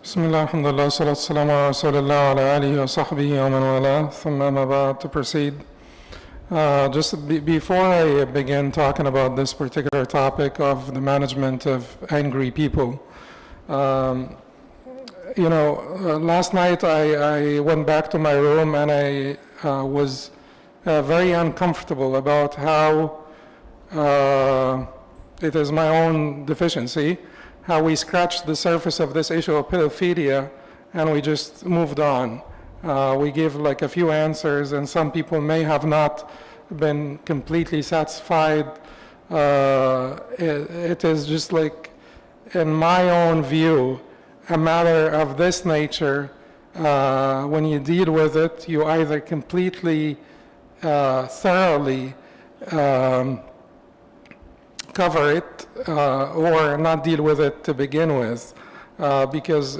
بسم الله الحمد لله والصلاة والسلام على رسول الله وعلى آله وصحبه ومن والاه ثم أما بعد. To proceed, before I begin talking about this particular topic of the management of angry people, last night I went back to my room and I was very uncomfortable about how it is my own deficiency, how we scratched the surface of this issue of pedophilia and we just moved on. We gave like a few answers and some people may have not been completely satisfied. It is just like, in my own view, a matter of this nature. When you deal with it, you either completely, thoroughly cover it or not deal with it to begin with, because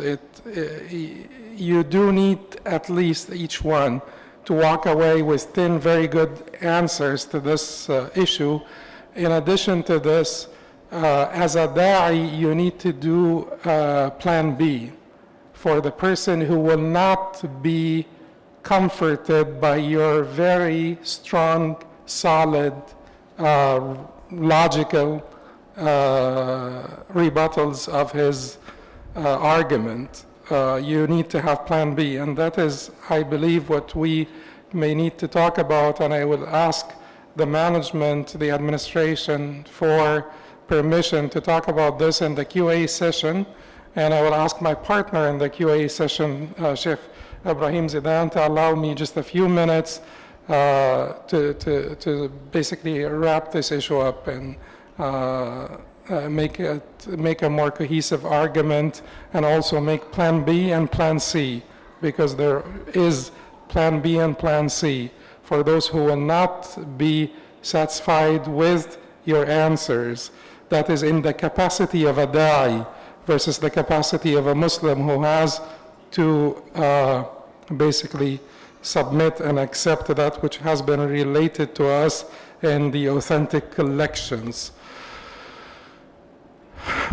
you do need at least each one to walk away with 10 very good answers to this issue. In addition to this, as a da'i, you need to do plan B for the person who will not be comforted by your very strong, solid, logical rebuttals of his argument. You need to have plan B, and that is, I believe, what we may need to talk about, and I will ask the management, the administration, for permission to talk about this in the QA session, and I will ask my partner in the QA session, Sheikh Ibrahim Zidan, to allow me just a few minutes to basically wrap this issue up and make a more cohesive argument, and also make plan B and plan C, because there is plan B and plan C for those who will not be satisfied with your answers. That is in the capacity of a da'i versus the capacity of a Muslim who has to basically submit and accept that which has been related to us in the authentic collections.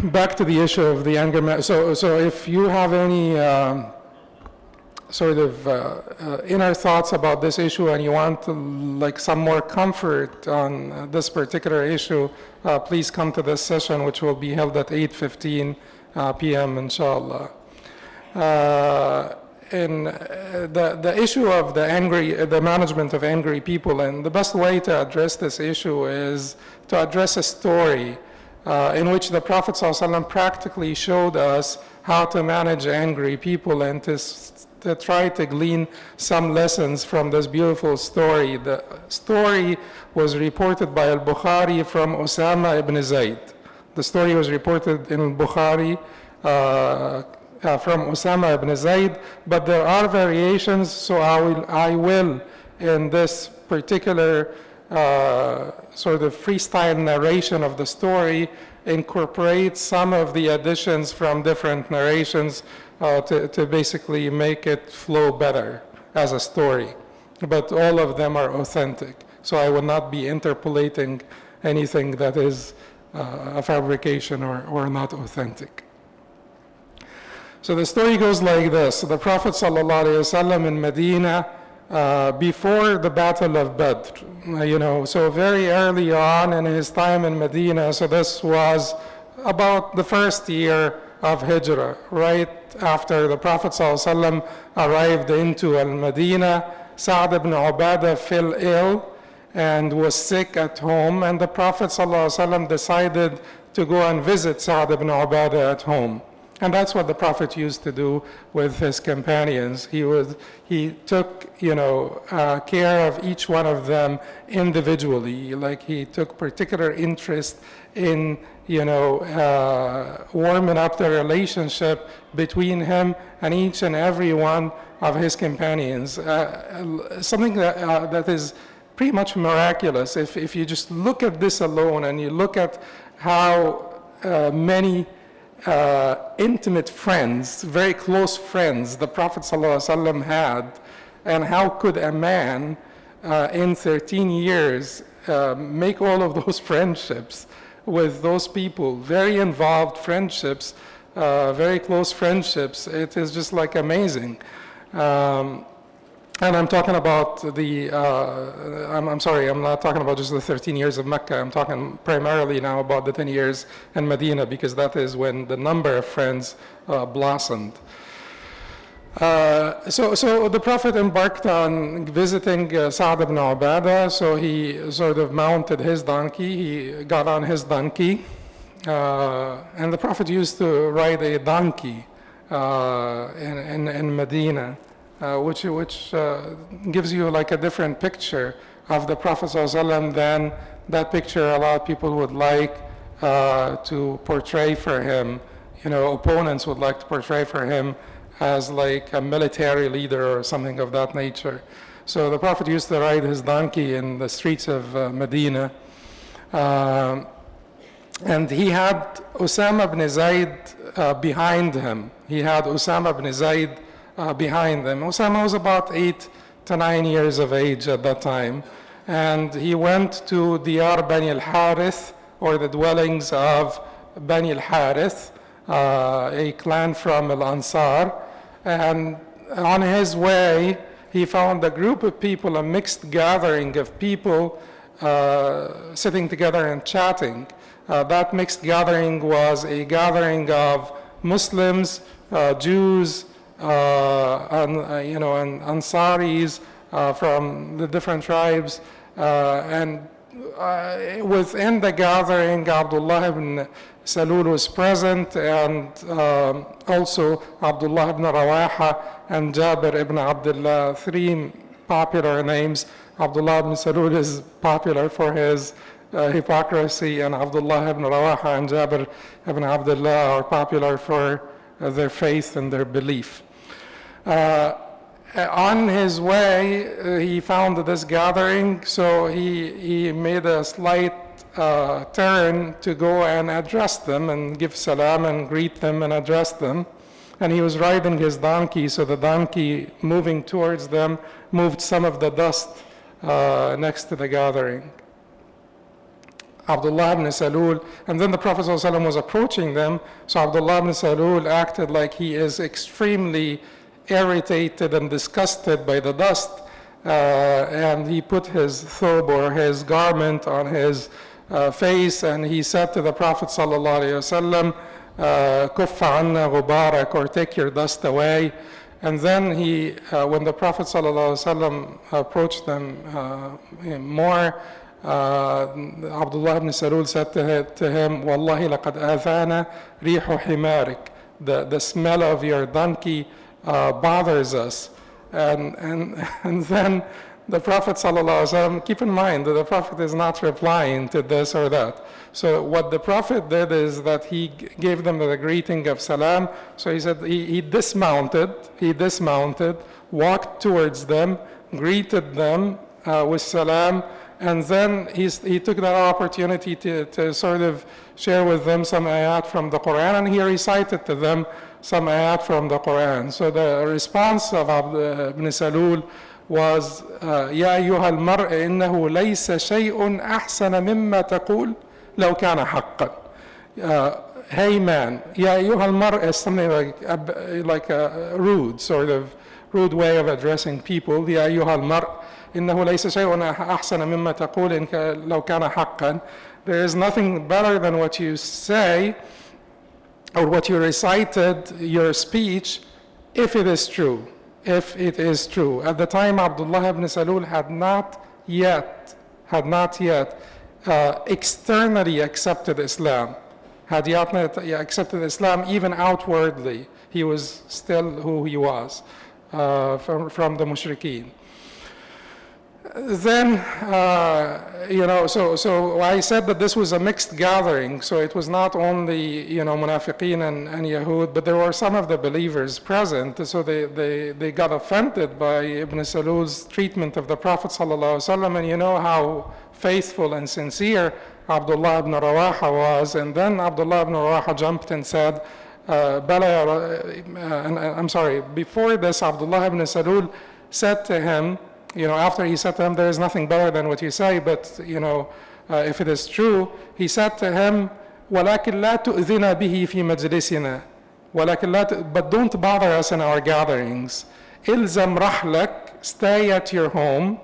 Back to the issue of the anger. So if you have any inner thoughts about this issue and you want like some more comfort on this particular issue, please come to this session, which will be held at 8:15 p.m. inshallah. In the issue of the management of angry people, and the best way to address this issue is to address a story in which the Prophet ﷺ practically showed us how to manage angry people, and to try to glean some lessons from this beautiful story. The story was reported by al-Bukhari from Osama ibn Zayd. The story was reported in al-Bukhari from Osama ibn Zayd, but there are variations, so I will in this particular sort of freestyle narration of the story incorporate some of the additions from different narrations to basically make it flow better as a story. But all of them are authentic, so I will not be interpolating anything that is a fabrication or not authentic. So the story goes like this. The Prophet ﷺ in Medina, before the Battle of Badr, so very early on in his time in Medina, so this was about the first year of Hijrah, right after the Prophet ﷺ arrived into al-Medina. Sa'd ibn Ubadah fell ill and was sick at home, and the Prophet ﷺ decided to go and visit Sa'd ibn Ubadah at home. And that's what the Prophet used to do with his companions. He took, care of each one of them individually. Like he took particular interest in, warming up the relationship between him and each and every one of his companions. Something that is pretty much miraculous. If you just look at this alone and you look at how many intimate friends, very close friends, the Prophet ﷺ had, and how could a man in 13 years make all of those friendships with those people, very involved friendships very close friendships. It is just like amazing. And I'm talking about I'm sorry, I'm not talking about just the 13 years of Mecca. I'm talking primarily now about the 10 years in Medina, because that is when the number of friends blossomed. So the Prophet embarked on visiting Sa'd ibn Ubadah, so he sort of mounted his donkey, he got on his donkey, and the Prophet used to ride a donkey in Medina. Which gives you like a different picture of the Prophet ﷺ than that picture a lot of people would like to portray for him. You know, opponents would like to portray for him as like a military leader or something of that nature. So the Prophet used to ride his donkey in the streets of Medina. And he had Usama ibn Zayd behind him. He had Usama ibn Zayd behind them. Usama was about 8 to 9 years of age at that time, and he went to Diyar Bani al-Harith, or the dwellings of Bani al-Harith, a clan from al-Ansar, and on his way he found a group of people, a mixed gathering of people sitting together and chatting. That mixed gathering was a gathering of Muslims, Jews, and Ansaris from the different tribes, and within the gathering, Abdullah ibn Salool was present, and also Abdullah ibn Rawaha and Jabir ibn Abdullah, 3 popular names. Abdullah ibn Salool is popular for his hypocrisy, and Abdullah ibn Rawaha and Jabir ibn Abdullah are popular for their faith and their belief. On his way, he found this gathering, so he made a slight turn to go and address them and give salam and greet them and address them. And he was riding his donkey, so the donkey moving towards them moved some of the dust next to the gathering. Abdullah ibn Salool, and then the Prophet ﷺ was approaching them, so Abdullah ibn Salool acted like he is extremely irritated and disgusted by the dust, and he put his thobe or his garment on his face, and he said to the Prophet ﷺ, "Kuffa anna ghubarak," or take your dust away. And then when the Prophet ﷺ approached them more, Abdullah ibn Salool said to him, "Wallahi laqad athana rihu himarik." The smell of your donkey bothers us. And then the Prophet ﷺ, keep in mind that the Prophet is not replying to this or that. So what the Prophet did is that he gave them the greeting of salam. So he said he dismounted, walked towards them, greeted them with salam, and then he took that opportunity to sort of share with them some ayat from the Quran, and he recited to them some ayat from the Quran. So the response of Ibn Salool was, "Ya ayyuha al-mar' innahu laysa shay'un ahsana mimma taqul law kana haqqan." Hey man, ya ayyuha al-mar' is something like a rude way of addressing people. Ya ayyuha al-mar' innahu laysa shay'un ahsana mimma taqul law kana haqqan. There is nothing better than what you say or what you recited, your speech, if it is true. If it is true. At the time, Abdullah ibn Salool had not yet externally accepted Islam. Had yet not accepted Islam even outwardly. He was still who he was from the mushrikeen. Then, so I said that this was a mixed gathering, so it was not only, munafiqeen and Yahud, but there were some of the believers present, so they got offended by Ibn Salool's treatment of the Prophet ﷺ, and you know how faithful and sincere Abdullah ibn Rawaha was, and then Abdullah ibn Rawaha jumped and said, before this, Abdullah ibn Salool said to him, after he said to him, there is nothing better than what you say, but, if it is true, he said to him, وَلَكِنْ لَا تُؤْذِنَا بِهِ فِي مَجْلِسِنَا. ولكن but don't bother us in our gatherings. إلزم رحلك, stay at your home.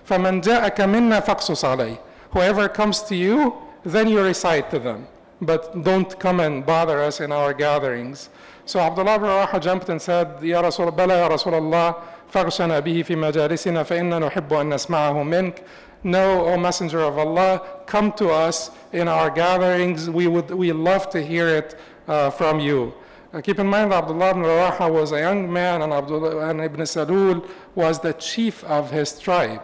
فمن جاءك منا فاقصص عليه. Whoever comes to you, then you recite to them. But don't come and bother us in our gatherings. So Abdullah ibn Rawaha jumped and said, Ya Rasul, Bala ya Rasulullah, فاغشنا به في مجالسنا فإننا نحب أن نسمعه منك. No, O Messenger of Allah, come to us in our gatherings. We love to hear it from you. Keep in mind that Abdullah ibn Rawaha was a young man, and Ibn Salool was the chief of his tribe,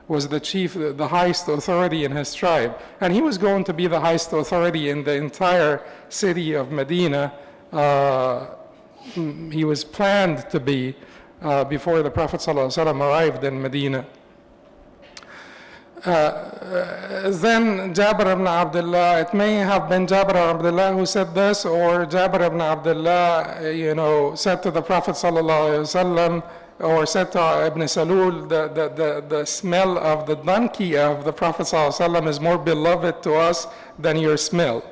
was the chief, the highest authority in his tribe. And he was going to be the highest authority in the entire city of Medina. He was planned to be before the Prophet ﷺ arrived in Medina. Then Jabir ibn Abdullah, it may have been Jabir ibn Abdullah who said this, or Jabir ibn Abdullah, said to the Prophet ﷺ, or said to Ibn Salool, the smell of the donkey of the Prophet ﷺ is more beloved to us than your smell.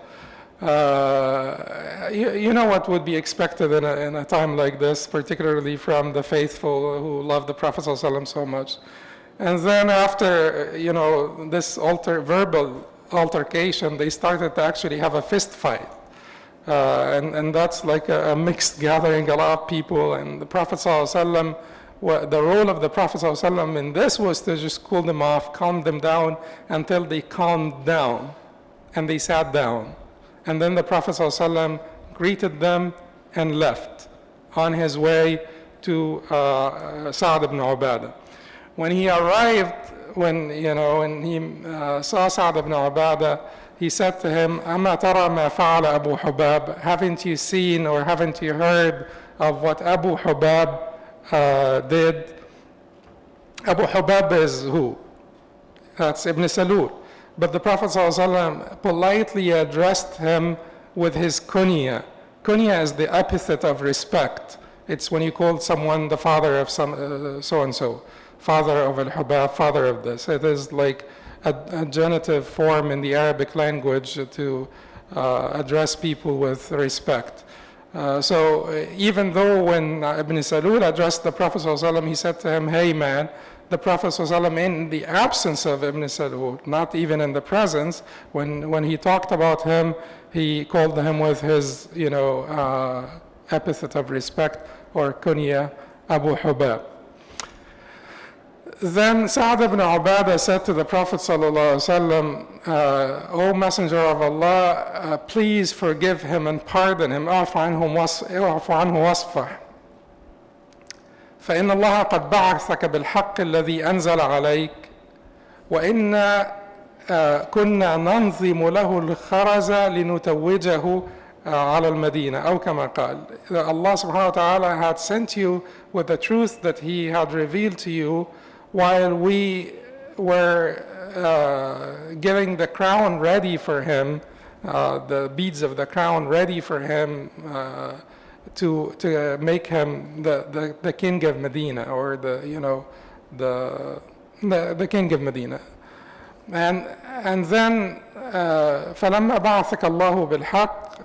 You know what would be expected in a time like this, particularly from the faithful who love the Prophet ﷺ so much. And then after, this verbal altercation, they started to actually have a fist fight. And that's like a mixed gathering, a lot of people. And the Prophet ﷺ, the role of the Prophet ﷺ in this was to just cool them off, calm them down until they calmed down and they sat down. And then the Prophet ﷺ greeted them and left on his way to Sa'd ibn Ubadah. When he arrived, when he saw Sa'd ibn Ubadah, he said to him, أَمَا تَرَى مَا فَعَلَ أَبُو حُبَابٍ? Haven't you seen or haven't you heard of what Abu Hubab did? Abu Hubab is who? That's Ibn Salool. But the Prophet ﷺ politely addressed him with his kunya. Kunya is the epithet of respect. It's when you call someone the father of so-and-so. Father of al-Hubab, father of this. It is like a genitive form in the Arabic language to address people with respect. So even though when Ibn Salool addressed the Prophet ﷺ, he said to him, hey man, the Prophet ﷺ, in the absence of Ibn Salool, not even in the presence, when he talked about him, he called him with his epithet of respect, or kunya, Abu Hubab. Then Sa'd ibn Ubadah said to the Prophet ﷺ, O Messenger of Allah, please forgive him and pardon him. اعف عنه واصفح. فإن الله قد بعثك بالحق الذي أنزل عليك وإنا كنا ننظم له الخرز لنتوجه على المدينة أو كما قال. Allah subhanahu wa ta'ala had sent you with the truth that he had revealed to you while we were getting the crown ready for him, the beads of the crown ready for him to make him the king of Medina, or the king of Medina. And then فلما بعثك الله بالحق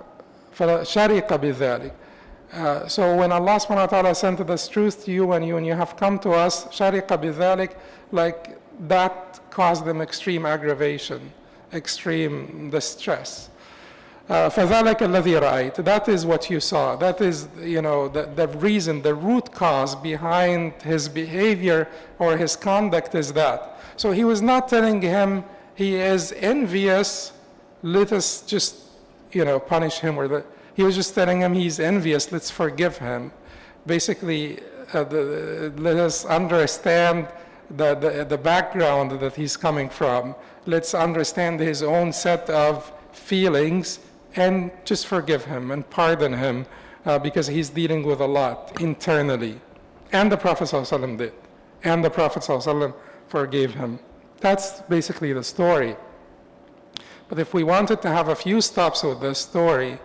فشرق بذلك. So when Allah subhanahu wa ta'ala sent this truth to you and you have come to us, شرق بذلك, like that caused them extreme aggravation, extreme distress. فذلك الذي رأيت, that is what you saw. That is, the reason, the root cause behind his behavior or his conduct is that. So he was not telling him he is envious, let us just, punish him, he was just telling him he's envious, let's forgive him. Basically, let us understand the background that he's coming from. Let's understand his own set of feelings and just forgive him and pardon him because he's dealing with a lot internally. And the Prophet ﷺ did. And the Prophet ﷺ forgave him. That's basically the story. But if we wanted to have a few stops with this story,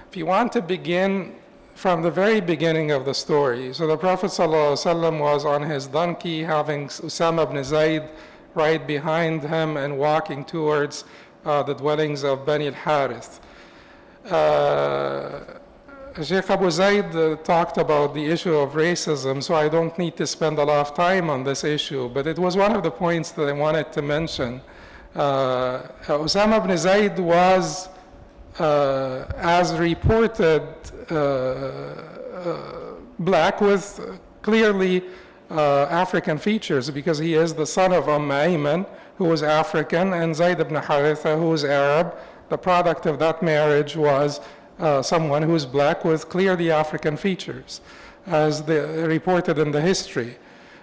if you want to begin from the very beginning of the story, so the Prophet ﷺ was on his donkey having Usama ibn Zayd right behind him and walking towards the dwellings of Bani al-Harith. Sheikh Abu Zaid talked about the issue of racism, so I don't need to spend a lot of time on this issue, but it was one of the points that I wanted to mention. Osama ibn Zayd was, as reported, black with clearly African features, because he is the son of Ayman, who was African, and Zayd ibn Haritha, who was Arab. The product of that marriage was someone who is black with clearly African features, as reported in the history.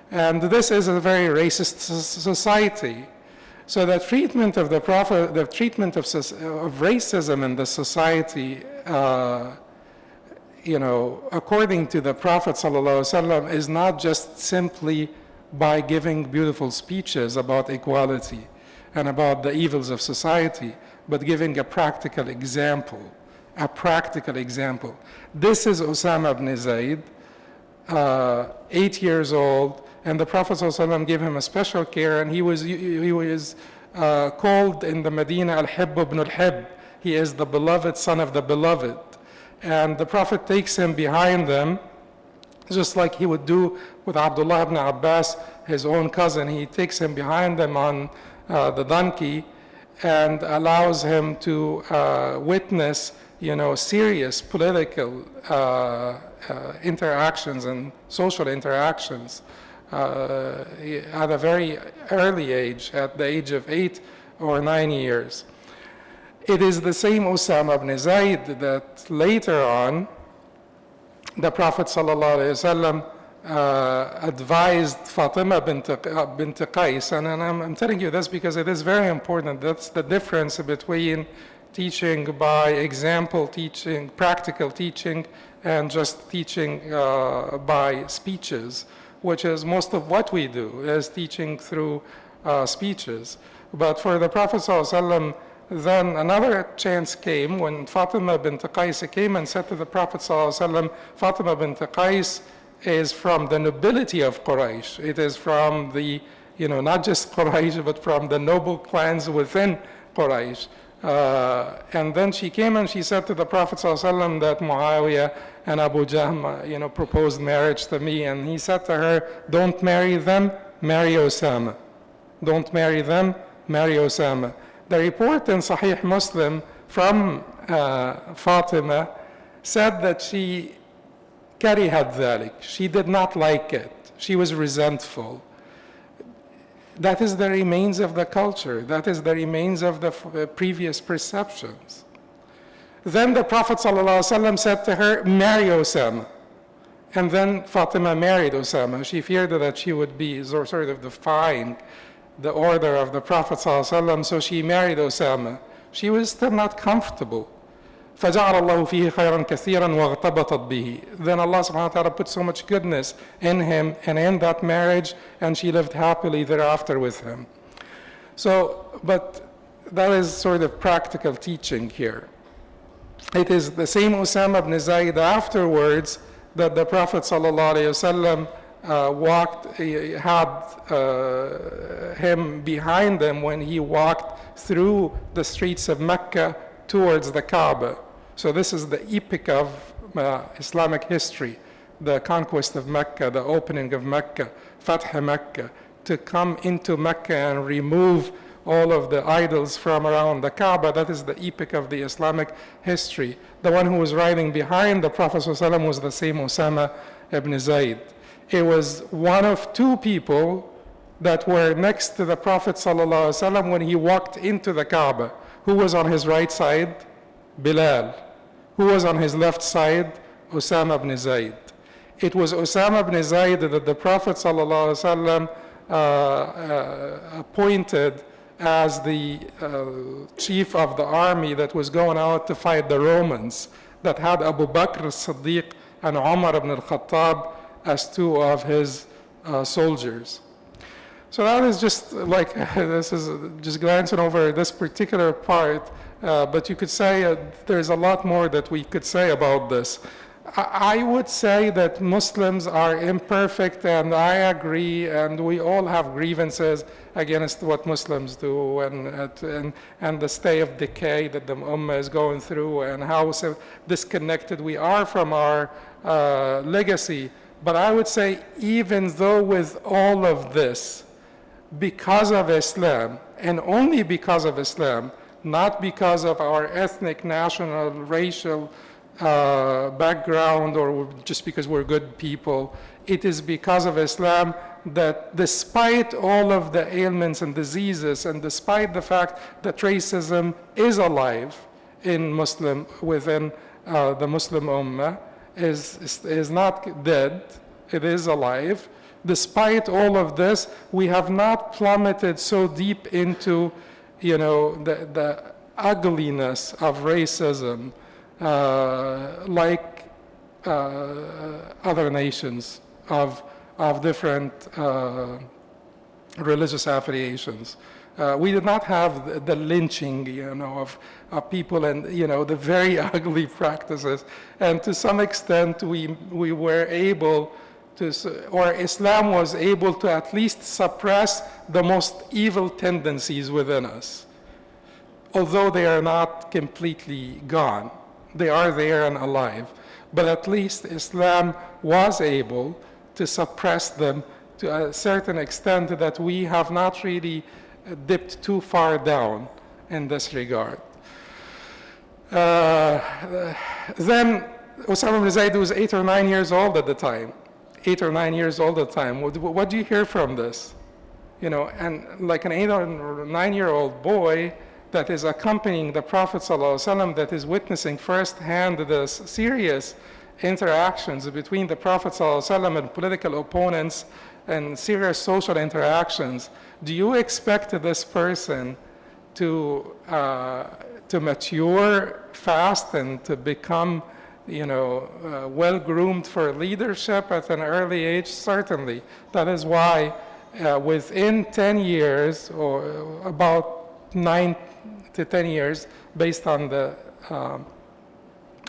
And this is a very racist society. So the treatment of the Prophet, the treatment of racism in the society, according to the Prophet ﷺ, is not just simply by giving beautiful speeches about equality and about the evils of society, but giving a practical example. A practical example. This is Osama ibn Zayd, 8 years old, and the Prophet ﷺ gave him a special care, and he was called in the Medina al-Hibb ibn al-Hibb. He is the beloved son of the beloved. And the Prophet takes him behind them, just like he would do with Abdullah ibn Abbas, his own cousin. He takes him behind them on the donkey and allows him to witness serious political interactions and social interactions at a very early age, at the age of 8 or 9 years. It is the same Osama ibn Zayd that later on, the Prophet ﷺ advised Fatima bint Qais, and I'm telling you this because it is very important. That's the difference between teaching by example teaching, practical teaching, and just teaching by speeches, which is most of what we do, is teaching through speeches. But for the Prophet ﷺ, then another chance came when Fatima bint Qais came and said to the Prophet ﷺ, Fatima bint Qais is from the nobility of Quraysh. It is from the, not just Quraysh, but from the noble clans within Quraysh. And then she came and she said to the Prophet ﷺ that Muawiyah and Abu Jahm, proposed marriage to me. And he said to her, don't marry them, marry Osama. Don't marry them, marry Osama. The report in Sahih Muslim from Fatima said that she karihat dhalik. She did not like it. She was resentful. That is the remains of the culture. That is the remains of the previous perceptions. Then the Prophet ﷺ said to her, marry Osama. And then Fatima married Osama. She feared that she would be sort of defying the order of the Prophet ﷺ, so she married Osama. She was still not comfortable. فَجَعَلَ اللَّهُ فِيهِ خَيْرًا كَثِيرًا وَاغْتَبَطَتْ بِهِ. Then Allah subhanahu wa ta'ala put so much goodness in him and in that marriage, and she lived happily thereafter with him. So, but that is sort of practical teaching here. It is the same Osama ibn Zayd afterwards that the Prophet ﷺ had him behind him when he walked through the streets of Mecca towards the Kaaba. So this is the epic of Islamic history, the conquest of Mecca, the opening of Mecca, Fath Mecca, to come into Mecca and remove all of the idols from around the Kaaba. That is the epic of the Islamic history. The one who was riding behind the Prophet ﷺ was the same Osama ibn Zayd. It was one of two people that were next to the Prophet ﷺ when he walked into the Kaaba. Who was on his right side? Bilal. Who was on his left side? Osama ibn Zayd. It was Osama ibn Zayd that the Prophet ﷺ appointed as the chief of the army that was going out to fight the Romans, that had Abu Bakr as-Siddiq and Umar ibn al-Khattab as two of his soldiers. So that is just like, this is just glancing over this particular part, but you could say there's a lot more that we could say about this. I would say that Muslims are imperfect, and I agree, and we all have grievances against what Muslims do, and the state of decay that the Ummah is going through, and how so disconnected we are from our legacy. But I would say, even though with all of this, because of Islam, and only because of Islam, not because of our ethnic, national, racial background, or just because we're good people, it is because of Islam that despite all of the ailments and diseases, and despite the fact that racism is alive within the Muslim Ummah, is not dead, it is alive. Despite all of this, we have not plummeted so deep into, the ugliness of racism like other nations of different religious affiliations. We did not have the lynching, of people, and the very ugly practices. And to some extent, we were able to, or Islam was able to at least suppress the most evil tendencies within us, although they are not completely gone. They are there and alive. But at least Islam was able to suppress them to a certain extent that we have not really dipped too far down in this regard. Then Osama bin Zayd was 8 or 9 years old at the time. 8 or 9 years old at the time. What do you hear from this? And like an 8 or 9-year-old boy that is accompanying the Prophet ﷺ, that is witnessing firsthand the serious interactions between the Prophet ﷺ and political opponents and serious social interactions, do you expect this person to mature fast and to become well-groomed for leadership at an early age? Certainly. That is why within 10 years, or about 9 to 10 years, based on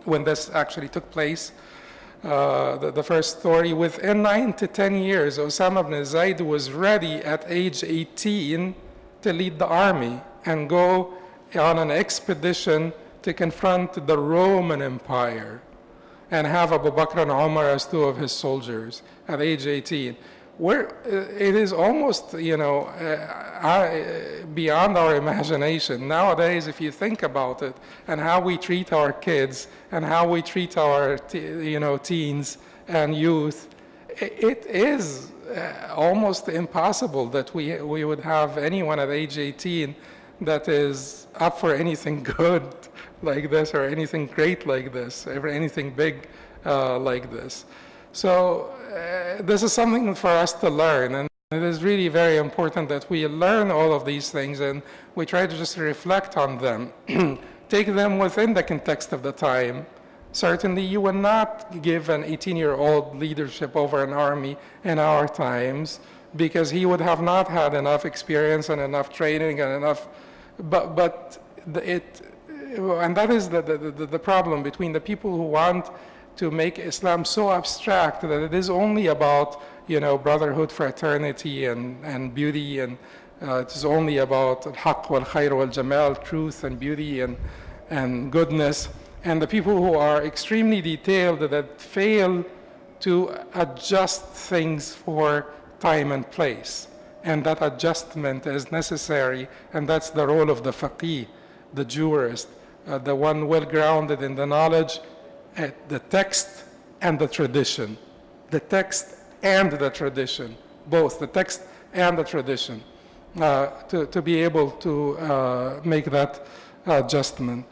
when this actually took place, the first story, within 9 to 10 years, Osama bin Zayd was ready at age 18 to lead the army and go on an expedition to confront the Roman Empire and have Abu Bakr and Umar as two of his soldiers at age 18. It is almost, beyond our imagination. Nowadays, if you think about it, and how we treat our kids, and how we treat our, teens and youth, it is almost impossible that we would have anyone at age 18 that is up for anything good like this, or anything great like this, or anything big like this. So this is something for us to learn, and it is really very important that we learn all of these things and we try to just reflect on them, take them within the context of the time. Certainly you would not give an 18-year-old leadership over an army in our times, because he would have not had enough experience and enough training and enough, and that is the problem between the people who want to make Islam so abstract that it is only about, brotherhood, fraternity, and beauty, and it is only about al-haq wal-khayr wal-jamal, truth and beauty and goodness. And the people who are extremely detailed that fail to adjust things for time and place. And that adjustment is necessary, and that's the role of the faqih, the jurist, the one well-grounded in the knowledge, the text and the tradition. The text and the tradition, both the text and the tradition, to be able to make that adjustment.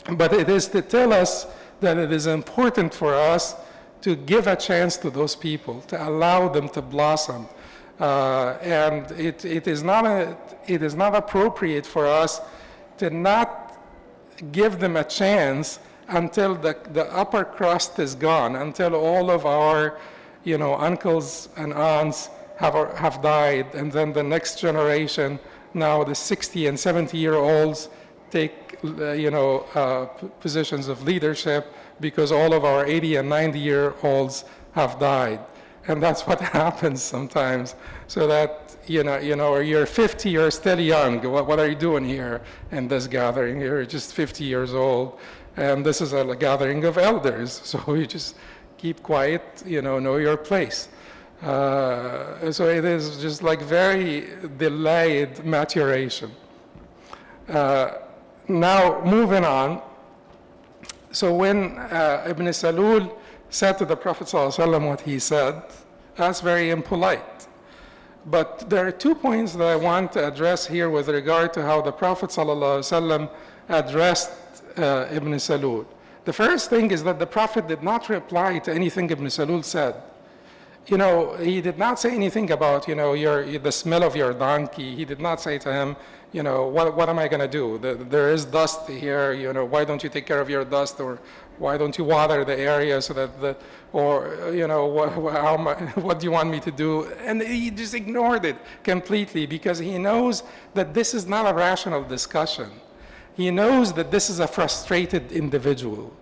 But it is to tell us that it is important for us to give a chance to those people, to allow them to blossom. And it is not appropriate for us to not give them a chance until the upper crust is gone, until all of our, uncles and aunts have died, and then the next generation, now the 60 and 70-year-olds, take positions of leadership, because all of our 80 and 90-year-olds have died. And that's what happens sometimes. So that, or you're 50, you're still young. What are you doing here in this gathering? You're just 50 years old. And this is a gathering of elders. So you just keep quiet, know your place. So it is just like very delayed maturation. Now, moving on. So when Ibn Salool said to the Prophet ﷺ what he said, that's very impolite. But there are 2 points that I want to address here with regard to how the Prophet ﷺ addressed Ibn Salool. The first thing is that the Prophet did not reply to anything Ibn Salool said. He did not say anything about, the smell of your donkey. He did not say to him, what am I going to do? There is dust here, why don't you take care of your dust? Or why don't you water the area so that, what do you want me to do? And he just ignored it completely because he knows that this is not a rational discussion. He knows that this is a frustrated individual.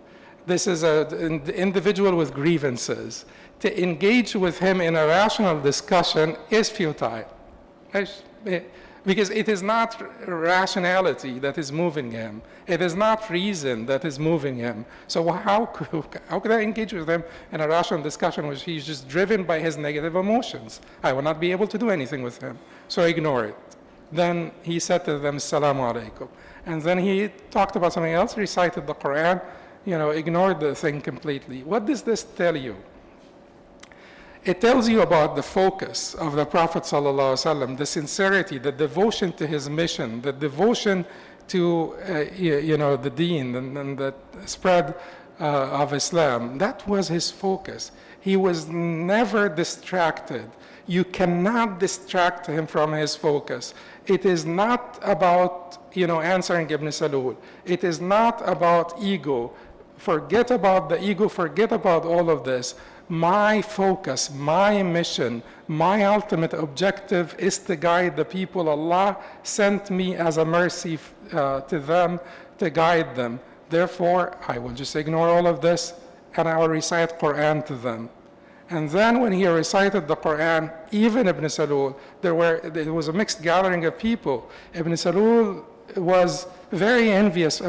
This is an individual with grievances. To engage with him in a rational discussion is futile. Because it is not rationality that is moving him. It is not reason that is moving him. So how could I engage with him in a rational discussion which he's just driven by his negative emotions? I will not be able to do anything with him. So ignore it. Then he said to them, Assalamu alaikum. And then he talked about something else, recited the Quran, ignored the thing completely. What does this tell you? It tells you about the focus of the Prophet ﷺ, the sincerity, the devotion to his mission, the devotion to the deen and the spread of Islam. That was his focus. He was never distracted. You cannot distract him from his focus. It is not about answering Ibn Salool. It is not about ego. Forget about the ego. Forget about all of this. My focus, my mission, my ultimate objective is to guide the people. Allah sent me as a mercy to them, to guide them. Therefore, I will just ignore all of this and I will recite Quran to them. And then when he recited the Quran, even Ibn Salool, there was a mixed gathering of people. Ibn Salool was a very envious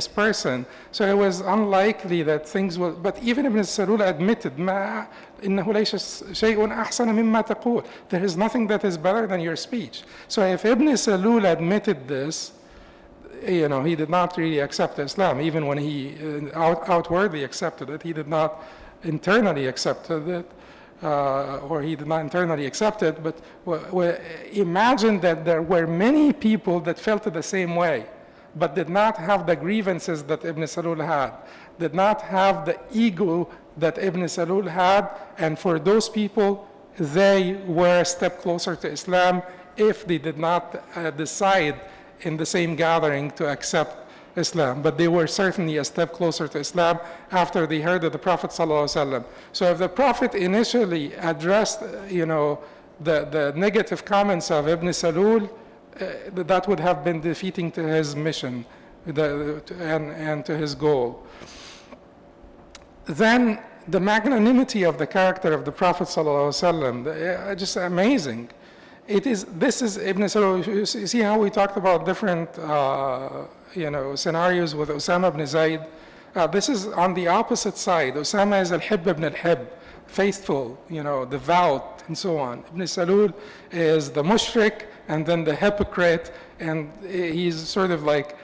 person. So it was unlikely that things will, but even Ibn Salool admitted, there is nothing that is better than your speech. So if Ibn Salool admitted this, he did not really accept Islam. Even when he outwardly accepted it, he did not internally accept it. Or he did not internally accept it, but imagine that there were many people that felt the same way, but did not have the grievances that Ibn Salool had, did not have the ego that Ibn Salool had, and for those people, they were a step closer to Islam if they did not decide in the same gathering to accept Islam, but they were certainly a step closer to Islam after they heard of the Prophet ﷺ. So if the Prophet initially addressed, the negative comments of Ibn Salool, that would have been defeating to his mission and to his goal. Then the magnanimity of the character of the Prophet ﷺ, just amazing. This is Ibn Salool. You see how we talked about different scenarios with Osama ibn Zayd. This is on the opposite side. Osama is al-Hib ibn al-Hib, faithful, devout, and so on. Ibn Salool is the mushrik and then the hypocrite, and he's sort of like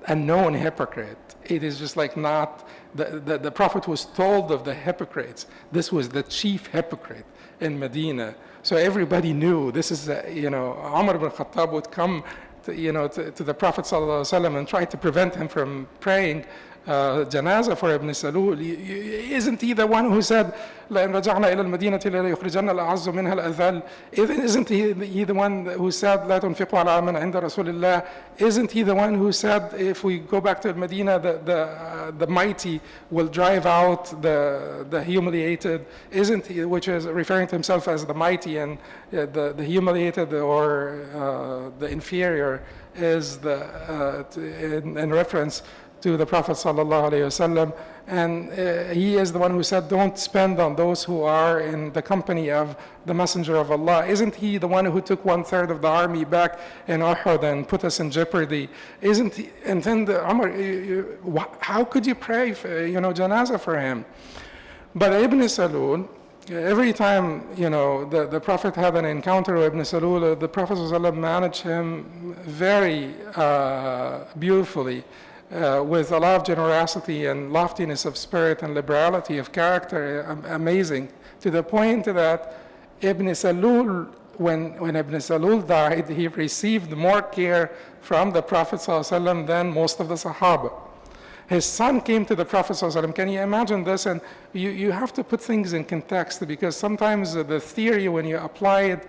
a known hypocrite. It is just like not, the Prophet was told of the hypocrites. This was the chief hypocrite in Medina. So everybody knew this is, Umar ibn Khattab would come to the Prophet ﷺ and try to prevent him from praying janazah for Ibn Salool. Isn't he the one who said, لَإِنْ رَجَعْنَا إِلَى الْمَدِينَةِ لَيُخْرِجَنَّ الْأَعَزُّ مِنْهَا الْأَذَلُّ? Isn't he the one who said, لَا تُنْفِقُوا عَلَى مَنْ عِنْدَ رَسُولِ اللَّهِ? Isn't he the one who said, if we go back to Medina, the mighty will drive out the humiliated? Isn't he, which is referring to himself as the mighty, and the humiliated or the inferior is in reference to the Prophet sallallahu alaihi wasallam, and he is the one who said, don't spend on those who are in the company of the Messenger of Allah. Isn't he the one who took 1/3 of the army back in Uhud and put us in jeopardy? Isn't he? And then Umar, how could you pray for, janazah for him? But Ibn Salool, every time, the Prophet had an encounter with Ibn Salool, the Prophet ﷺ managed him very beautifully, with a lot of generosity and loftiness of spirit and liberality of character, amazing, to the point that Ibn Salool, when Ibn Salool died, he received more care from the Prophet ﷺ than most of the Sahaba. His son came to the Prophet ﷺ. Can you imagine this? And you have to put things in context, because sometimes the theory, when you apply it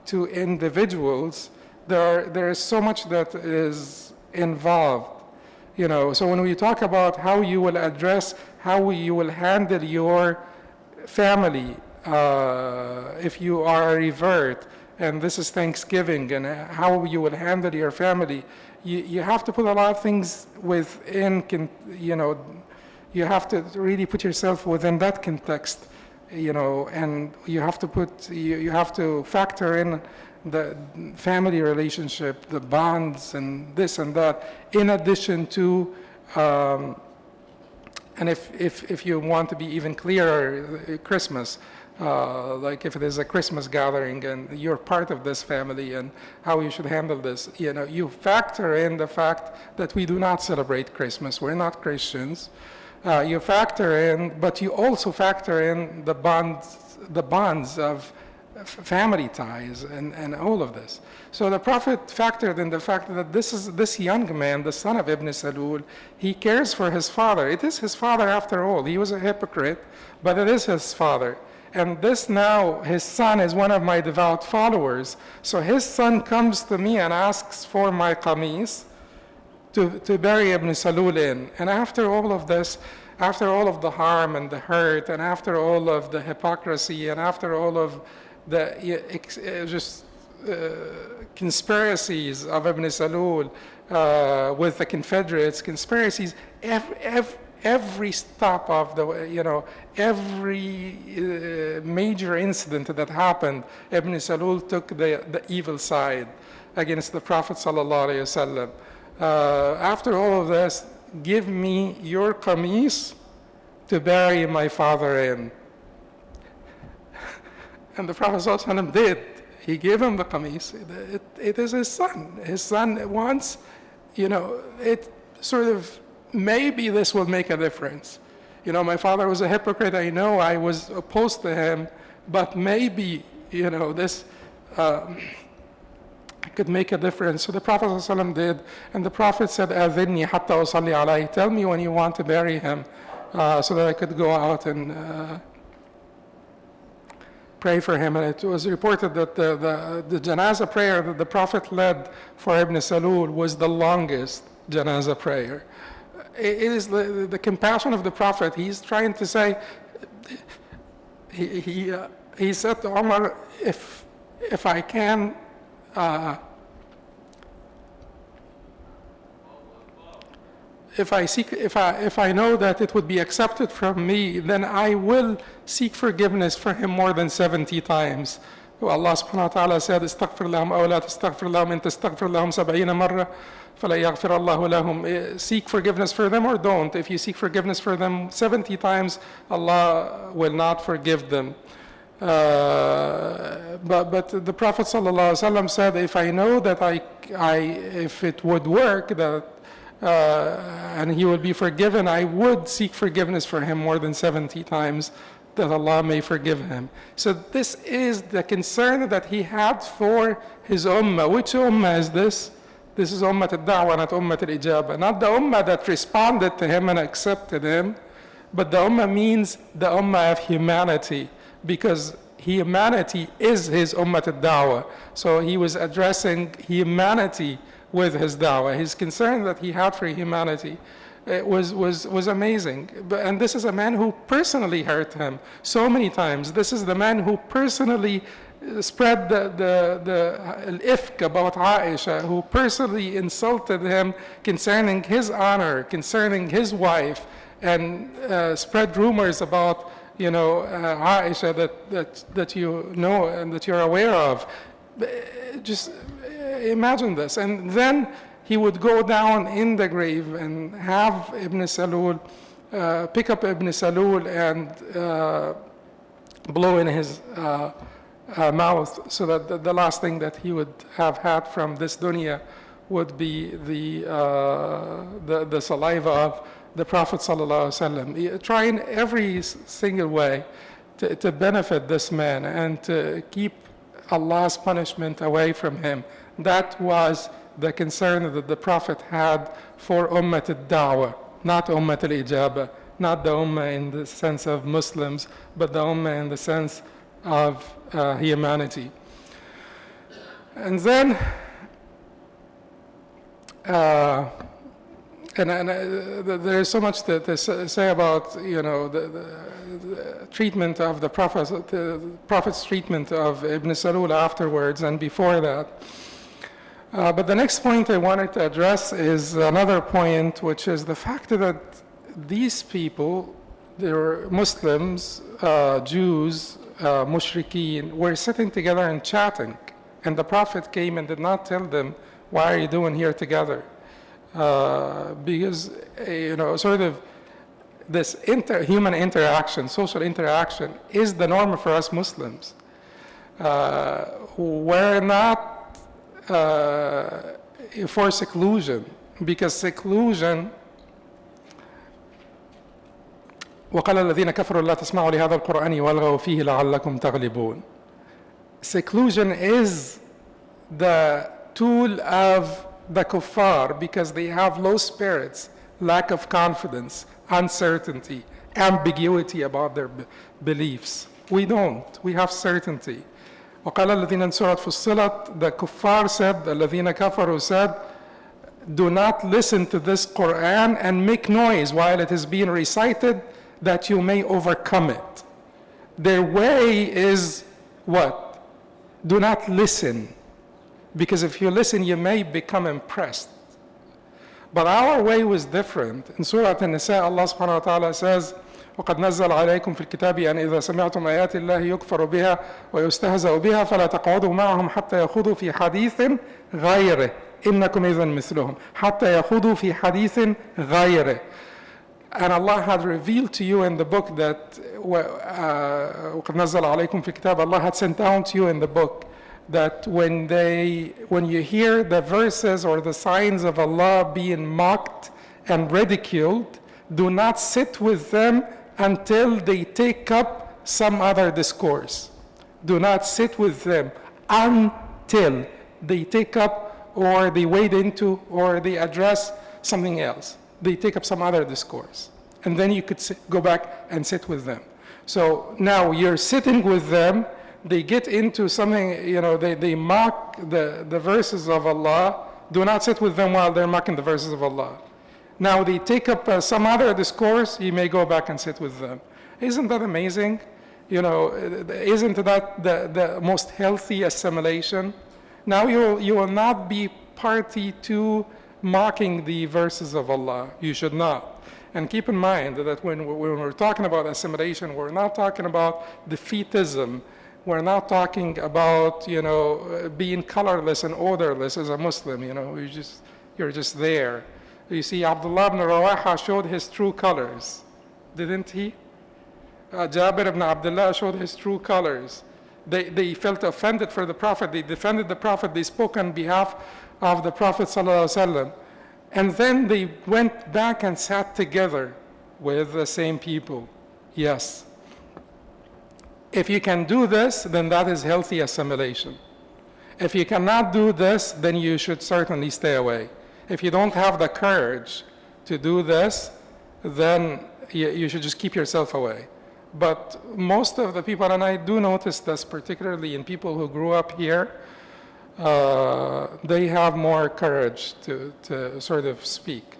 to individuals, there is so much that is involved. So when we talk about how you will address, how you will handle your family, if you are a revert, and this is Thanksgiving, and how you will handle your family, you have to put a lot of things within, you have to really put yourself within that context, and you have to factor in the family relationship, the bonds, and this and that, in addition to, and if you want to be even clearer, Christmas, like if it is a Christmas gathering and you're part of this family and how you should handle this, you factor in the fact that we do not celebrate Christmas, we're not Christians. You factor in, but you also factor in the bonds of family ties and all of this. So the Prophet factored in the fact that this young man, the son of Ibn Salool, he cares for his father. It is his father after all. He was a hypocrite, but it is his father. And this now, his son is one of my devout followers. So his son comes to me and asks for my qamis to bury Ibn Salool in. And after all of this, after all of the harm and the hurt, and after all of the hypocrisy, and after all of the conspiracies of Ibn Salool with the Confederates, conspiracies, every stop of the, every major incident that happened, Ibn Salool took the evil side against the Prophet sallallahu alaihi wasallam. After all of this, give me your qamis to bury my father in. And the Prophet ﷺ did. He gave him the qamis. It is his son. His son wants, it sort of, maybe this will make a difference. My father was a hypocrite. I know I was opposed to him, but maybe, this could make a difference. So the Prophet ﷺ did. And the Prophet said, "Adhinni hatta usalli alayhi." Tell me when you want to bury him, so that I could go out and pray for him. And it was reported that the janazah prayer that the Prophet led for Ibn Salool was the longest janazah prayer. It is the compassion of the Prophet. He's trying to say, he said to Umar, if I can, if I know that it would be accepted from me, then I will seek forgiveness for him more than 70 times. Allah subhanahu wa ta'ala said, "Istaghfir lahum aw la tastaghfir lahum, in tastaghfir lahum 70 marra fala yaghfir Allahu lahum." Seek forgiveness for them or don't. If you seek forgiveness for them 70 times, Allah will not forgive them. But the Prophet sallallahu alaihi wasallam said, if I know that if it would work, that and he would be forgiven, I would seek forgiveness for him more than 70 times, that Allah may forgive him. So this is the concern that he had for his ummah. Which ummah is this? This is ummah al-da'wah, not ummah al-ijabah. Not the ummah that responded to him and accepted him, but the ummah means the ummah of humanity, because humanity is his ummah al-da'wah. So he was addressing humanity with his da'wah. His concern that he had for humanity was amazing. And this is a man who personally hurt him so many times. This is the man who personally spread the al-ifk about Aisha, who personally insulted him concerning his honor, concerning his wife, and spread rumors about, Aisha that you know and that you're aware of. Just imagine this. And then he would go down in the grave and have Ibn Salool, pick up Ibn Salool and blow in his mouth, so that the last thing that he would have had from this dunya would be the saliva of the Prophet ﷺ, trying every single way to benefit this man and to keep Allah's punishment away from him. That was the concern that the Prophet had for Ummat al-Da'wah, not Ummat al-Ijabah, not the Ummah in the sense of Muslims, but the Ummah in the sense of humanity. And then, there is so much to say about, the treatment of the Prophet's treatment of Ibn Salool afterwards and before that. But the next point I wanted to address is another point, which is the fact that these people, they were Muslims, Jews, mushrikeen, were sitting together and chatting. And the Prophet came and did not tell them, why are you doing here together? Because, sort of this human interaction, social interaction, is the norm for us Muslims. We're not for seclusion, because seclusion وقال الذين كفروا لا تسمعوا لهذا القرآن والغوا فيه لعلكم تغلبون. Seclusion is the tool of the kuffar, because they have low spirits, lack of confidence, uncertainty, ambiguity about their beliefs. We don't. We have certainty. وقال الذين in Surah Fussilat, the kuffar said, الذين كفروا said, do not listen to this Quran and make noise while it is being recited, that you may overcome it. Their way is what? Do not listen. Because if you listen, you may become impressed. But our way was different. In Surah An-Nisa, Allah subhanahu wa ta'ala says, وَقَدْ نَزَّلَ عَلَيْكُمْ فِي الْكِتَابِ أَنْ إِذَا سَمِعْتُمْ آيَاتِ اللَّهِ يُكْفَرُ بِهَا وَيُسْتَهْزَأُ بِهَا فَلَا تَقْعُدُوا مَعَهُمْ حَتَّى يَخُوضُوا فِي حَدِيثٍ غَيْرِهِ إِنَّكُمْ إِذًا مِثْلُهُمْ حَتَّى يَخُوضُوا فِي حَدِيثٍ غَيْرِهِ. And Allah had revealed to you in the book that وَقَدْ نَزَّلَ عَلَيْكُمْ فِي الْكِتَابِ, Allah had sent down to you in the book that when you hear the verses or the signs of Allah being mocked and ridiculed, do not sit with them until they take up some other discourse. Do not sit with them until they take up, or they wade into, or they address something else. They take up some other discourse. And then you could go back and sit with them. So now you're sitting with them, they get into something, they mock the verses of Allah. Do not sit with them while they're mocking the verses of Allah. Now they take up some other discourse, you may go back and sit with them. Isn't that amazing? Isn't that the most healthy assimilation? Now you will not be party to mocking the verses of Allah. You should not. And keep in mind that when we're talking about assimilation, we're not talking about defeatism. We're not talking about, being colorless and odorless as a Muslim. You're just there. You see, Abdullah ibn Rawaha showed his true colors, didn't he? Jabir ibn Abdullah showed his true colors. They felt offended for the Prophet. They defended the Prophet. They spoke on behalf of the Prophet ﷺ. And then they went back and sat together with the same people. Yes. If you can do this, then that is healthy assimilation. If you cannot do this, then you should certainly stay away. If you don't have the courage to do this, then you should just keep yourself away. But most of the people, and I do notice this particularly in people who grew up here, they have more courage to sort of speak.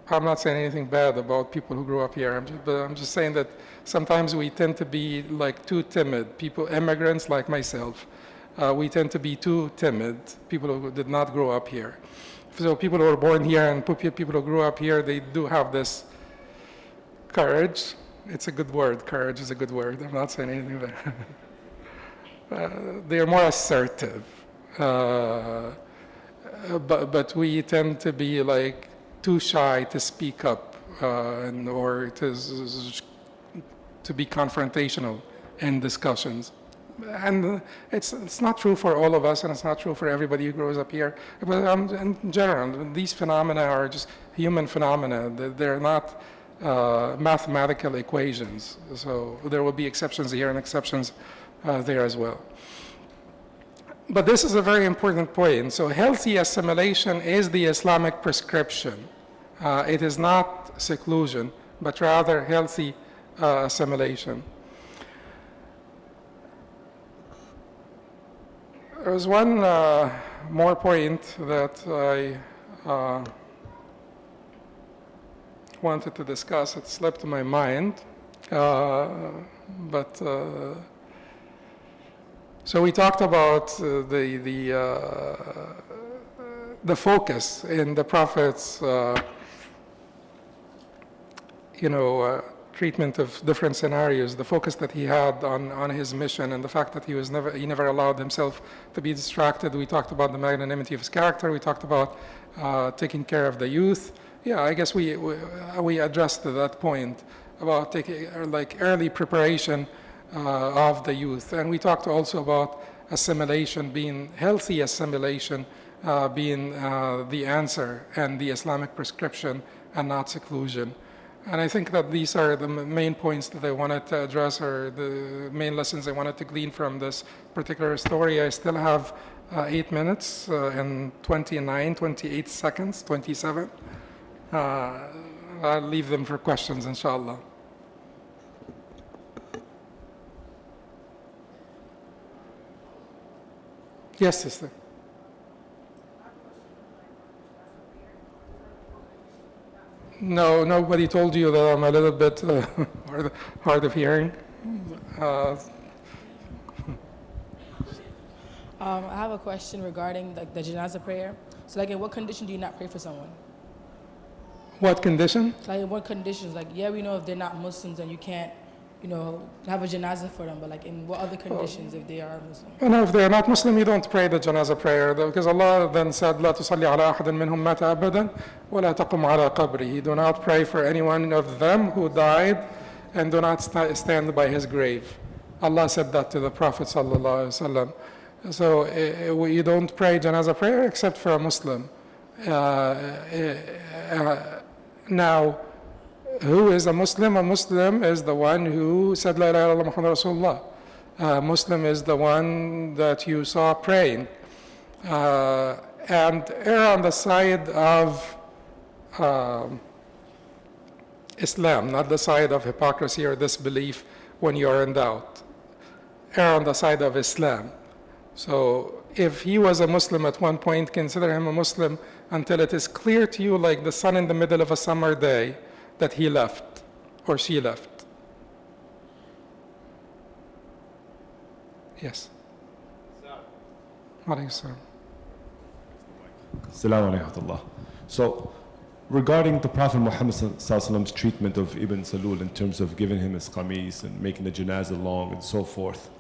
I'm not saying anything bad about people who grew up here, but I'm just saying that sometimes we tend to be like too timid. People, immigrants like myself, we tend to be too timid, people who did not grow up here. So people who were born here and people who grew up here, they do have this courage. It's a good word. Courage is a good word. I'm not saying anything there. They are more assertive. But we tend to be like too shy to speak up or to be confrontational in discussions. And it's not true for all of us, and it's not true for everybody who grows up here. But in general, these phenomena are just human phenomena. They're not mathematical equations. So there will be exceptions here and exceptions there as well. But this is a very important point. So healthy assimilation is the Islamic prescription. It is not seclusion, but rather healthy assimilation. There was one more point that I wanted to discuss. It slipped my mind, so we talked about the focus in the Prophet's, treatment of different scenarios, the focus that he had on his mission, and the fact that he never allowed himself to be distracted. We talked about the magnanimity of his character. We talked about taking care of the youth. Yeah, I guess we addressed that point about taking like early preparation of the youth. And we talked also about assimilation, being healthy assimilation, being the answer and the Islamic prescription and not seclusion. And I think that these are the main points that I wanted to address, or the main lessons I wanted to glean from this particular story. I still have 8 minutes and 28 seconds, 27. I'll leave them for questions, inshallah. Yes, sister. No, nobody told you that I'm a little bit hard of hearing. I have a question regarding like the janazah prayer. So like in what condition do you not pray for someone? What condition? Like in what conditions? Like, yeah, we know if they're not Muslims and you can't, have a janazah for them, but like in what other conditions if they are Muslim? No, if they're not Muslim, you don't pray the janazah prayer, because Allah then said, لا تصلي على أحد منهم مات أبدا ولا تقم على قبره. Do not pray for anyone of them who died, and do not stand by his grave. Allah said that to the Prophet sallallahu alaihi wasallam. So you don't pray janazah prayer except for a Muslim. Now, who is a Muslim? A Muslim is the one who said, La ilaha illallah Muhammad Rasulullah. A Muslim is the one that you saw praying. And err on the side of Islam, not the side of hypocrisy or disbelief when you are in doubt. Err on the side of Islam. So if he was a Muslim at one point, consider him a Muslim until it is clear to you, like the sun in the middle of a summer day, that he left or she left. Yes. Alayhi salam. Assalamu alaikum. So, regarding the Prophet Muhammad's treatment of Ibn Salool in terms of giving him his qamis and making the janazah long and so forth,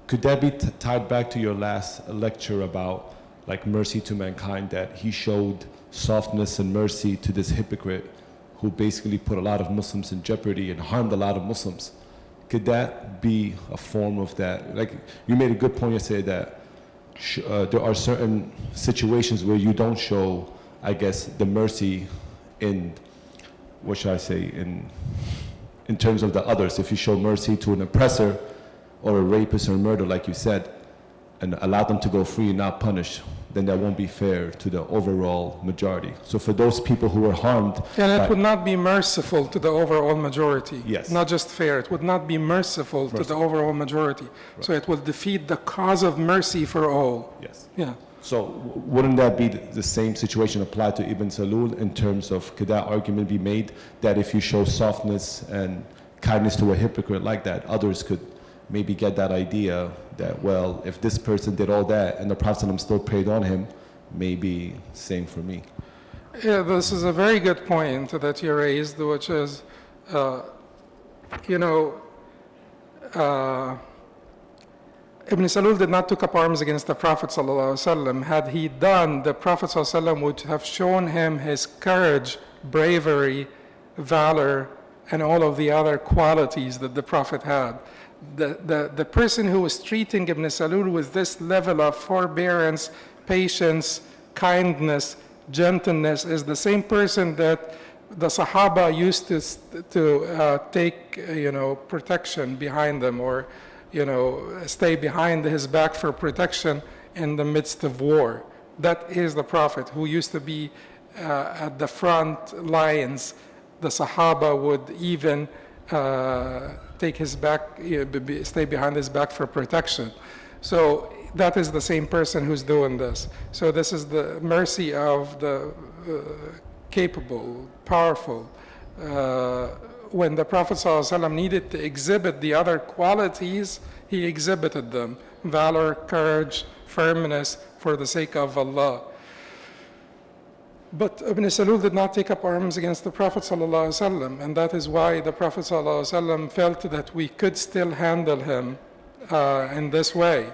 could that be tied back to your last lecture about like mercy to mankind, that he showed softness and mercy to this hypocrite who basically put a lot of Muslims in jeopardy and harmed a lot of Muslims? Could that be a form of that? Like you made a good point yesterday that there are certain situations where you don't show, I guess, the mercy in, what should I say, in terms of the others. If you show mercy to an oppressor or a rapist or a murderer, like you said, and allow them to go free and not punished, then that won't be fair to the overall majority. So for those people who were harmed... And it would not be merciful to the overall majority. Yes. Not just fair, it would not be merciful to the overall majority. Right. So it will defeat the cause of mercy for all. Yes. Yeah. So wouldn't that be the same situation applied to Ibn Salul in terms of, could that argument be made that if you show softness and kindness to a hypocrite like that, others could maybe get that idea that, well, if this person did all that and the Prophet still prayed on him, maybe same for me. Yeah, this is a very good point that you raised, which is, you know, Ibn Salul did not take up arms against the Prophet ﷺ. Had he done, the Prophet ﷺ would have shown him his courage, bravery, valor, and all of the other qualities that the Prophet had. The person who was treating Ibn Salul with this level of forbearance, patience, kindness, gentleness is the same person that the Sahaba used to take, protection behind them, or, stay behind his back for protection in the midst of war. That is the Prophet who used to be at the front lines. The Sahaba would even take his back, stay behind his back for protection. So that is the same person who's doing this. So this is the mercy of the capable, powerful. When the Prophet ﷺ needed to exhibit the other qualities, he exhibited them: valor, courage, firmness for the sake of Allah. But Ibn Salul did not take up arms against the Prophet ﷺ, and that is why the Prophet ﷺ felt that we could still handle him in this way.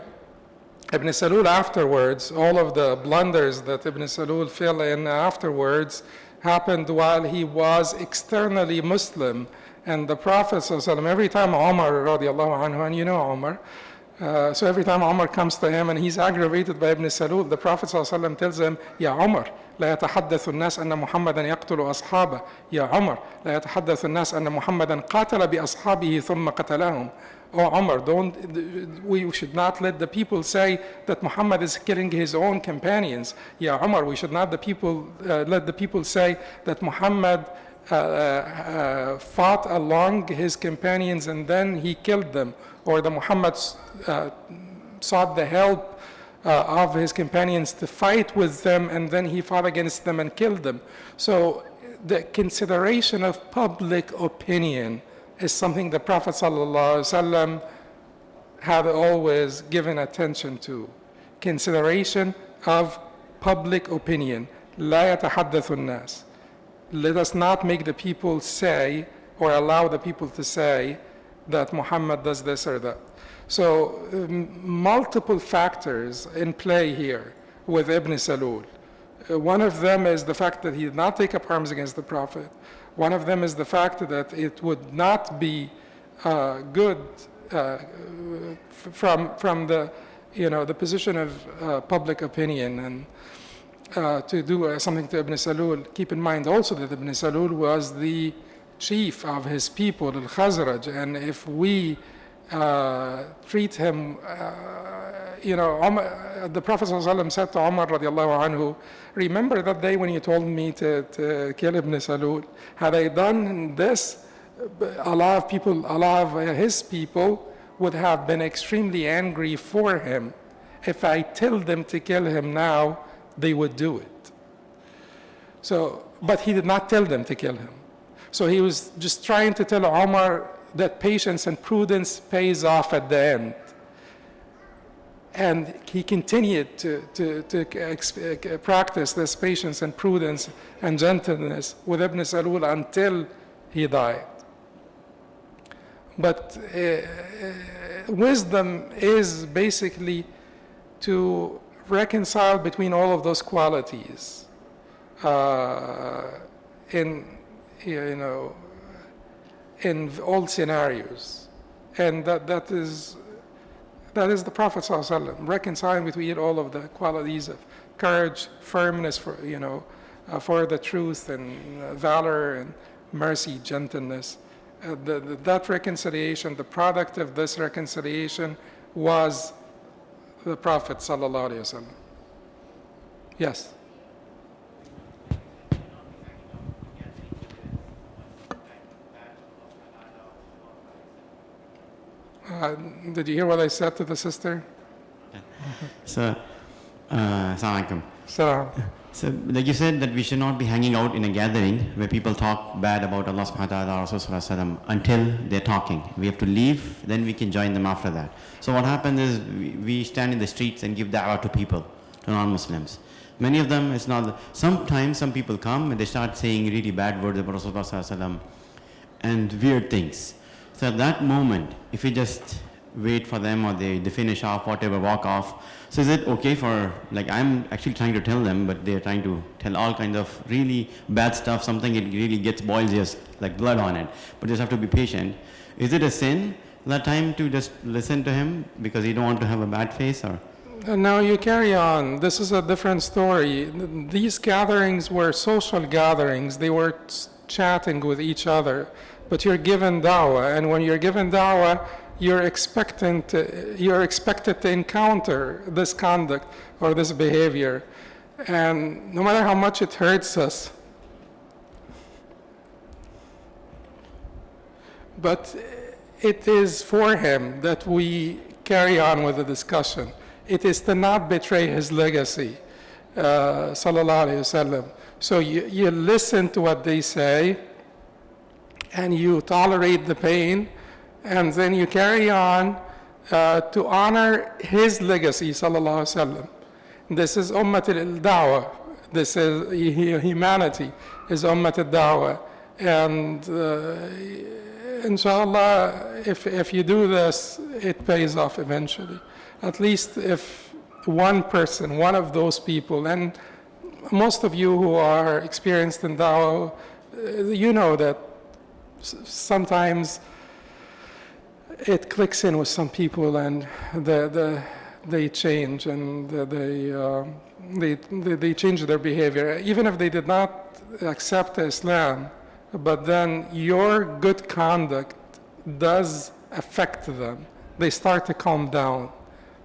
Ibn Salul afterwards, all of the blunders that Ibn Salul fell in afterwards happened while he was externally Muslim. And the Prophet ﷺ, every time Umar radiallahu anhu, and you know Umar, so every time Umar comes to him and he's aggravated by Ibn Salul, the Prophet ﷺ tells him, Ya Umar, لا يتحدث الناس أن محمدا يقتل أصحابه. يا عمر لا يتحدث الناس أن محمدا قاتل بأصحابه ثم قتلهم. Oh Umar, we should not let the people say that Muhammad is killing his own companions. Ya Umar, we should not let the people say that Muhammad fought along his companions and then he killed them, or that Muhammad sought the help of his companions to fight with them and then he fought against them and killed them. So the consideration of public opinion is something the Prophet ﷺ had always given attention to. Consideration of public opinion. لا يتحدث الناس. Let us not make the people say, or allow the people to say, that Muhammad does this or that. So multiple factors in play here with Ibn Salul. One of them is the fact that he did not take up arms against the Prophet. One of them is the fact that it would not be good from the the position of public opinion, and to do something to Ibn Salul. Keep in mind also that Ibn Salul was the chief of his people, al-Khazraj, and if we treat him, the Prophet ﷺ said to Umar radiallahu anhu, remember that day when you told me to kill Ibn Salul? Had I done this, a lot of his people would have been extremely angry for him. If I tell them to kill him now, they would do it. So, but he did not tell them to kill him. So he was just trying to tell Umar that patience and prudence pays off at the end. And he continued to practice this patience and prudence and gentleness with Ibn Salul until he died. But wisdom is basically to reconcile between all of those qualities in all scenarios, and that is the Prophet ﷺ, reconciling between all of the qualities of courage, firmness for the truth, and valor and mercy, gentleness. That reconciliation, the product of this reconciliation, was the Prophet ﷺ. Yes. Did you hear what I said to the sister? So, Assalamu alaikum. So, So, like you said, that we should not be hanging out in a gathering where people talk bad about Allah subhanahu wa ta'ala or Rasulullah until they're talking. We have to leave, then we can join them after that. So what happens is we stand in the streets and give da'wah to people, to non-Muslims. Many of them, it's not, sometimes some people come and they start saying really bad words about Rasulullah and weird things. So at that moment, if we just wait for them or they finish off, whatever, walk off. So is it okay for, like I'm actually trying to tell them, but they're trying to tell all kinds of really bad stuff, something it really gets boils just like blood on it, but just have to be patient. Is it a sin that time to just listen to him because you don't want to have a bad face or? now you carry on. This is a different story. These gatherings were social gatherings. They were chatting with each other, but you're given da'wah, and when you're given da'wah, you're expected to encounter this conduct or this behavior. And no matter how much it hurts us, but it is for him that we carry on with the discussion. It is to not betray his legacy, sallallahu alayhi wasallam. So you listen to what they say, and you tolerate the pain, and then you carry on to honor his legacy, sallallahu alaihi wasallam. This is ummat al-da'wah. This is humanity, is ummat al-da'wah. And inshallah, if you do this, it pays off eventually. At least if one person, one of those people, and most of you who are experienced in da'wah, you know that sometimes it clicks in with some people and they change and they change their behavior, even if they did not accept Islam. But then your good conduct does affect them. They start to calm down,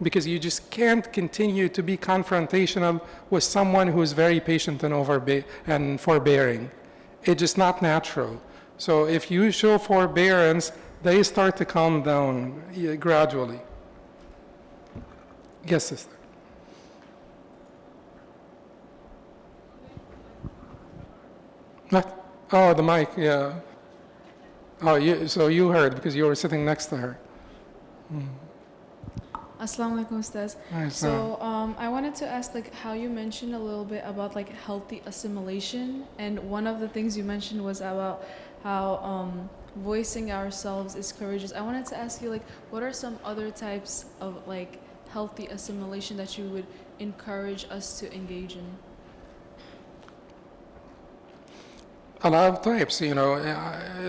because you just can't continue to be confrontational with someone who is very patient and forbearing. It's just not natural. So if you show forbearance, they start to calm down gradually. Yes, sister. What? Oh, the mic, yeah. Oh, so you heard because you were sitting next to her. Assalamu alaikum, Ustaz. So I wanted to ask, like, how you mentioned a little bit about like healthy assimilation, and one of the things you mentioned was about how voicing ourselves is courageous. I wanted to ask you, like, what are some other types of like healthy assimilation that you would encourage us to engage in? A lot of types, you know.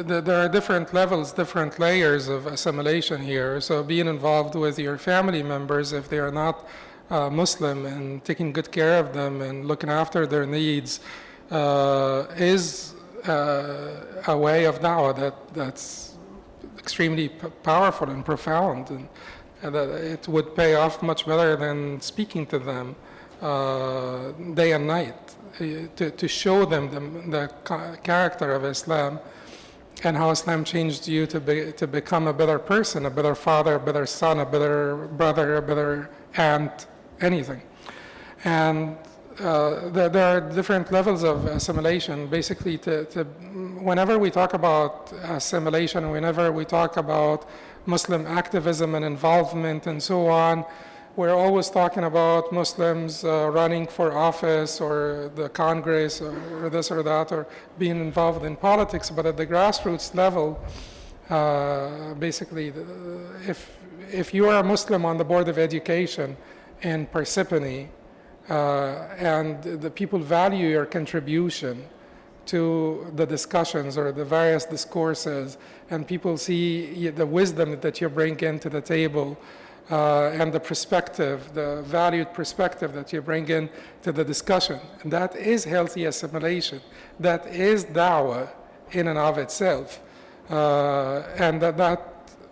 There are different levels, different layers of assimilation here. So being involved with your family members, if they are not Muslim, and taking good care of them and looking after their needs is a way of da'wah that's extremely powerful and profound, and that it would pay off much better than speaking to them day and night. To show them the character of Islam and how Islam changed you to become a better person, a better father, a better son, a better brother, a better aunt, anything. And there are different levels of assimilation. Basically, whenever we talk about assimilation, whenever we talk about Muslim activism and involvement and so on, we're always talking about Muslims running for office or the Congress or this or that, or being involved in politics. But at the grassroots level, basically, if you are a Muslim on the Board of Education in Parsippany, and the people value your contribution to the discussions or the various discourses, and people see the wisdom that you bring into the table, and the perspective, the valued perspective that you bring in to the discussion. And that is healthy assimilation. That is da'wah in and of itself. And that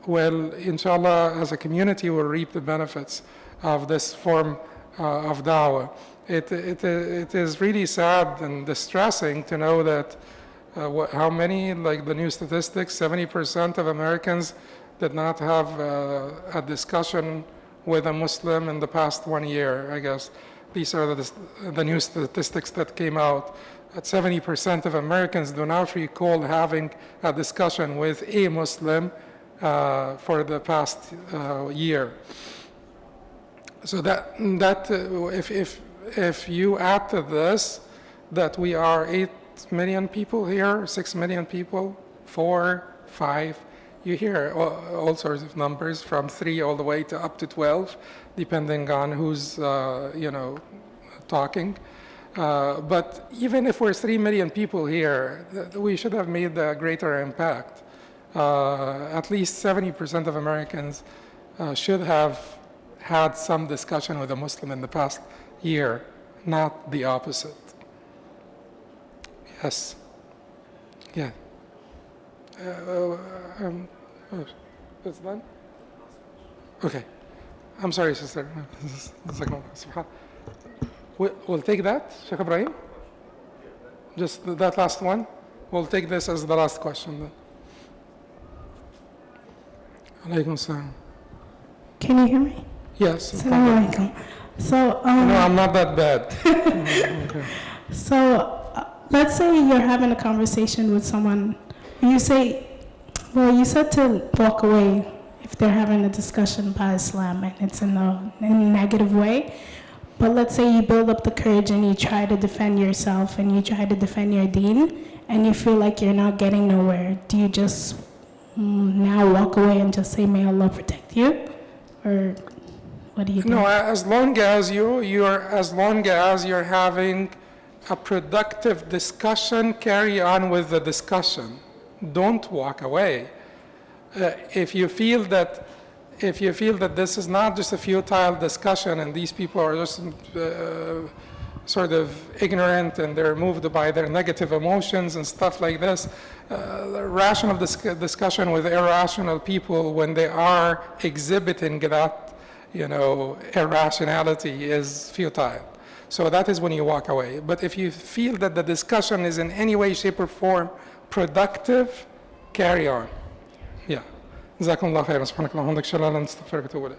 will, inshallah, as a community, will reap the benefits of this form of da'wah. It is really sad and distressing to know that how many, like the new statistics, 70% of Americans did not have a discussion with a Muslim in the past 1 year, I guess. these are the new statistics that came out, that 70% of Americans do not recall having a discussion with a Muslim for the past year. So if you add to this that we are 8 million people here, 6 million people, 4, 5, you hear all sorts of numbers from 3 all the way to up to 12, depending on who's talking. But even if we're 3 million people here, we should have made a greater impact. At least 70% of Americans should have had some discussion with a Muslim in the past year, not the opposite. Yes. Yeah. It's done? Okay. I'm sorry, sister. We'll take that, Sheikh Ibrahim? Just that last one? We'll take this as the last question then. Alaykum salam. Can you hear me? Yes. Assalamu alaikum. So, no, I'm not that bad. Okay. So, let's say you're having a conversation with someone. You say, well, you said to walk away if they're having a discussion about Islam and it's in a negative way. But let's say you build up the courage and you try to defend yourself and you try to defend your deen and you feel like you're not getting nowhere. Do you just now walk away and just say, may Allah protect you? Or what do you do? No, as long as you're having a productive discussion, carry on with the discussion. Don't walk away. If you feel that this is not just a futile discussion and these people are just sort of ignorant and they're moved by their negative emotions and stuff like this, rational discussion with irrational people when they are exhibiting that, irrationality is futile. So that is when you walk away. But if you feel that the discussion is in any way, shape, or form productive, carry on. Yeah. جزاكم الله خيرا. سبحانك اللهم وبحمدك اشهد ان لا اله الا انت استغفرك واتوب اليك.